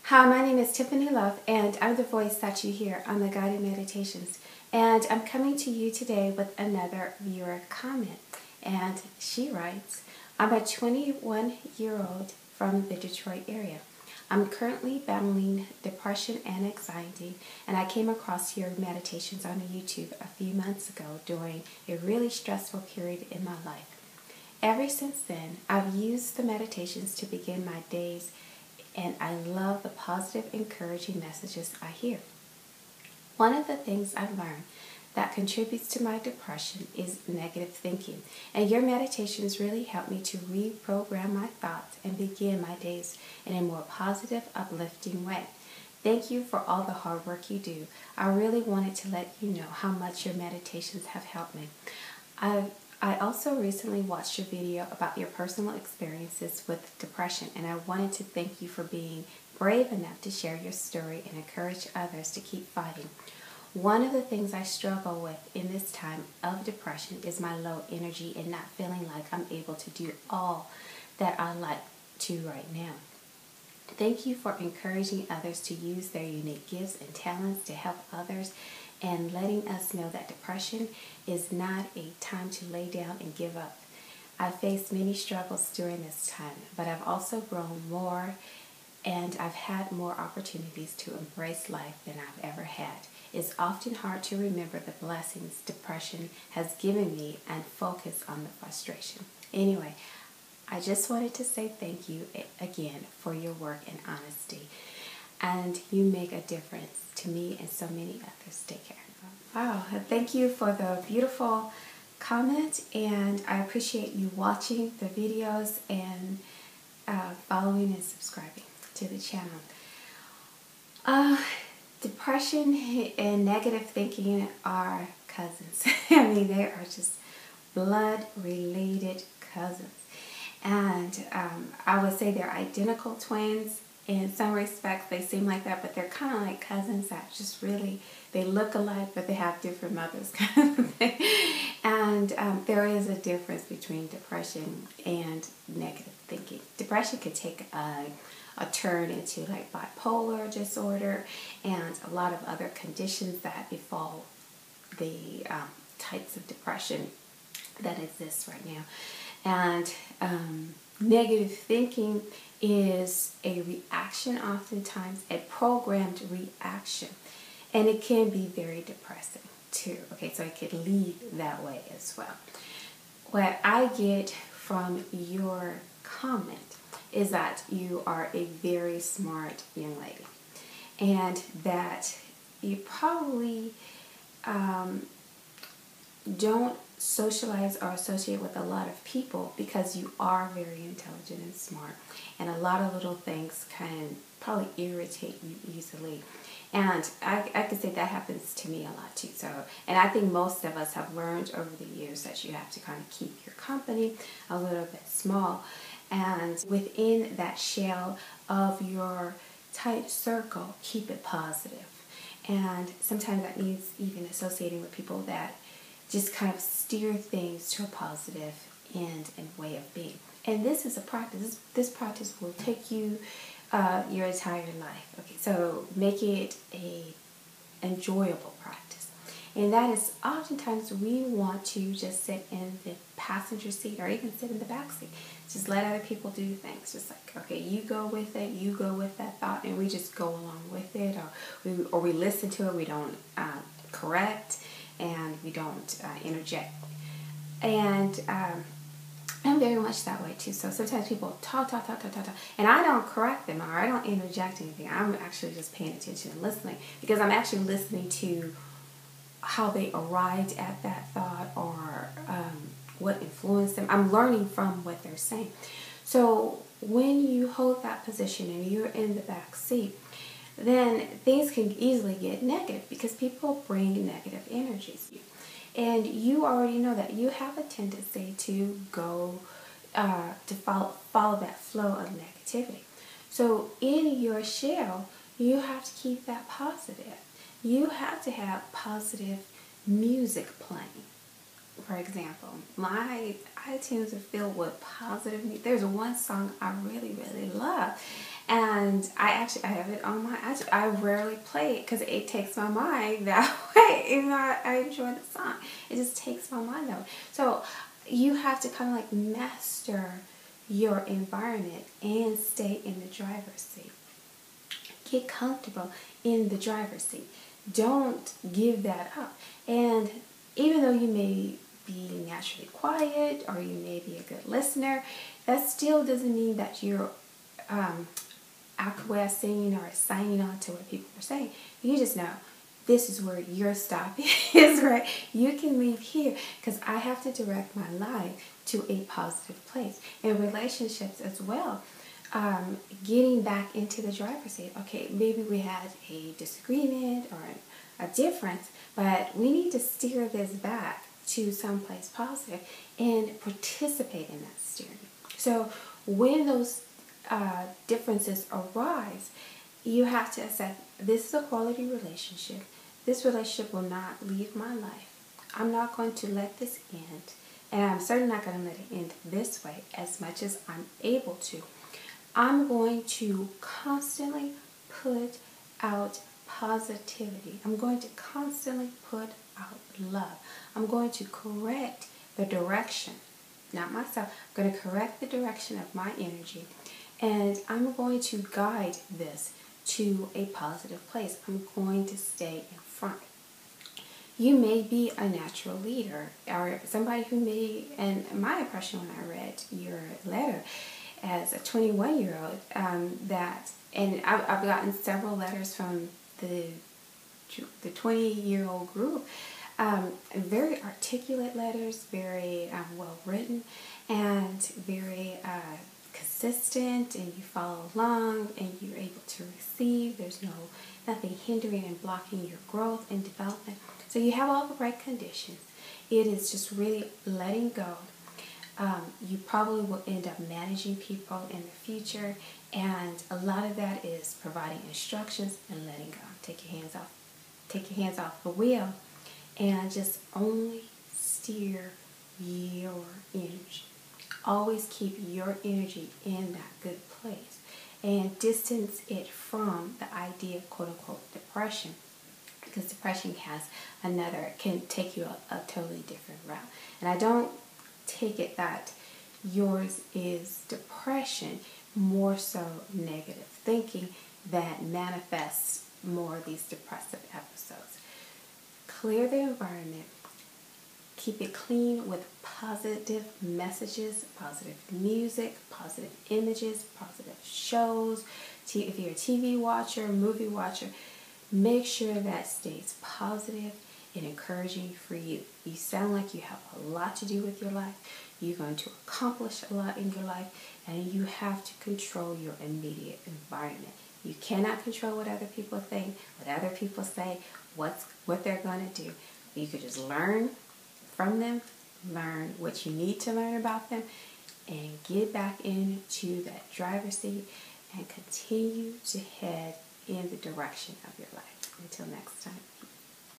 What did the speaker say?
Hi, my name is Tiffany Love, and I'm the voice that you hear on the Guided Meditations. And I'm coming to you today with another viewer comment. And she writes, I'm a 21-year-old from the Detroit area. I'm currently battling depression and anxiety, and I came across your meditations on YouTube a few months ago during a really stressful period in my life. Ever since then, I've used the meditations to begin my days, and I love the positive, encouraging messages I hear. One of the things I've learned that contributes to my depression is negative thinking, and your meditations really help me to reprogram my thoughts and begin my days in a more positive, uplifting way. Thank you for all the hard work you do. I really wanted to let you know how much your meditations have helped me. I also recently watched your video about your personal experiences with depression, and I wanted to thank you for being brave enough to share your story and encourage others to keep fighting. One of the things I struggle with in this time of depression is my low energy and not feeling like I'm able to do all that I like to right now. Thank you for encouraging others to use their unique gifts and talents to help others and letting us know that depression is not a time to lay down and give up. I've faced many struggles during this time, but I've also grown more and I've had more opportunities to embrace life than I've ever had. It's often hard to remember the blessings depression has given me and focus on the frustration. Anyway, I just wanted to say thank you again for your work and honesty. And you make a difference to me and so many others. Take care. Wow, thank you for the beautiful comment, and I appreciate you watching the videos and following and subscribing to the channel. Depression and negative thinking are cousins. I mean, they are just blood-related cousins. And I would say they're identical twins. In some respects, they seem like that, but they're kind of like cousins that just really, they look alike, but they have different mothers kind of thing. And there is a difference between depression and negative thinking. Depression could take a turn into like bipolar disorder and a lot of other conditions that befall the types of depression that exist right now. And negative thinking is a reaction, oftentimes a programmed reaction, and it can be very depressing too. Okay, so it could lead that way as well. What I get from your comment is that you are a very smart young lady, and that you probably don't socialize or associate with a lot of people because you are very intelligent and smart, and a lot of little things can probably irritate you easily. And I could say that happens to me a lot too. So, and I think most of us have learned over the years that you have to kind of keep your company a little bit small, and within that shell of your tight circle, keep it positive. And sometimes that means even associating with people that just kind of steer things to a positive end and way of being. And this is a practice. This practice will take you your entire life. Okay, so make it a enjoyable practice. And that is oftentimes we want to just sit in the passenger seat or even sit in the back seat. Just let other people do things. Just like, okay, you go with it, you go with that thought, and we just go along with it, or we listen to it, we don't correct, and we don't interject. And I'm very much that way too. So sometimes people talk, and I don't correct them or I don't interject anything. I'm actually just paying attention and listening, because I'm actually listening to how they arrived at that thought, or what influenced them. I'm learning from what they're saying. So when you hold that position and you're in the back seat, then things can easily get negative because people bring negative energies. And you already know that you have a tendency to go to follow that flow of negativity. So in your shell, you have to keep that positive. You have to have positive music playing, for example, my iTunes are filled with positive music. There's one song I really, really love. And I have it on my iTunes. I rarely play it because it takes my mind that way. Even though I enjoy the song, it just takes my mind that way. So you have to kind of like master your environment and stay in the driver's seat. Get comfortable in the driver's seat. Don't give that up. And even though you may be naturally quiet or you may be a good listener, that still doesn't mean that you're acquiescing or signing on to what people are saying. You just know this is where your stop is, right? You can leave here because I have to direct my life to a positive place. In relationships as well, getting back into the driver's seat. Okay, maybe we had a disagreement or a difference, but we need to steer this back to someplace positive and participate in that steering. So when those differences arise, you have to assess, this is a quality relationship. This relationship will not leave my life. I'm not going to let this end, and I'm certainly not going to let it end this way as much as I'm able to. I'm going to constantly put out positivity. I'm going to constantly put out love. I'm going to correct the direction, not myself. I'm going to correct the direction of my energy, and I'm going to guide this to a positive place. I'm going to stay in front. You may be a natural leader or somebody who may, and my impression when I read your letter as a 21-year-old, and I've gotten several letters from the 20-year-old group, very articulate letters, very well written, and very consistent, and you follow along and you're able to receive. There's nothing hindering and blocking your growth and development. So you have all the right conditions. It is just really letting go. You probably will end up managing people in the future, and a lot of that is providing instructions and letting go. Take your hands off the wheel and just only steer your energy. Always keep your energy in that good place and distance it from the idea of quote-unquote depression, because depression can take you a totally different route. And I don't take it that yours is depression, more so negative thinking that manifests more of these depressive episodes. Clear the environment. Keep it clean with positive messages, positive music, positive images, positive shows. If you're a TV watcher, movie watcher, make sure that stays positive and encouraging for you. You sound like you have a lot to do with your life. You're going to accomplish a lot in your life, and you have to control your immediate environment. You cannot control what other people think, what other people say, what they're going to do. You could just learn from them, learn what you need to learn about them, and get back into that driver's seat and continue to head in the direction of your life. Until next time.